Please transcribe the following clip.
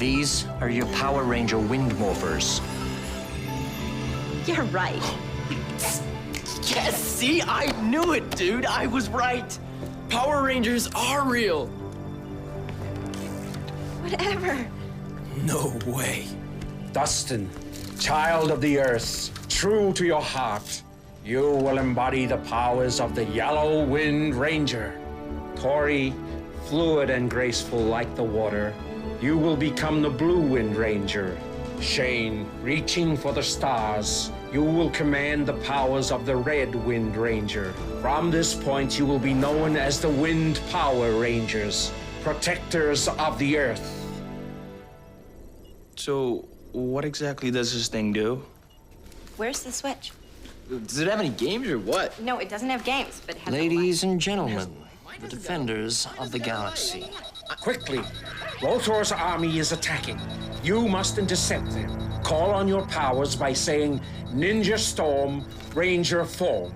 These are your Power Ranger Wind Morphers. You're right. Yes, see? I knew it, dude. I was right. Power Rangers are real. Whatever. No way. Dustin, child of the earth, true to your heart, you will embody the powers of the Yellow Wind Ranger. Tori, fluid and graceful like the water, you will become the Blue Wind Ranger. Shane, reaching for the stars, you will command the powers of the Red Wind Ranger. From this point, you will be known as the Wind Power Rangers, protectors of the Earth. So, what exactly does this thing do? Where's the switch? Does it have any games or what? No, it doesn't have games, but it has Ladies and gentlemen, the defenders of the galaxy. Quickly, Lothor's army is attacking. You must intercept them. Call on your powers by saying Ninja Storm, Ranger Form.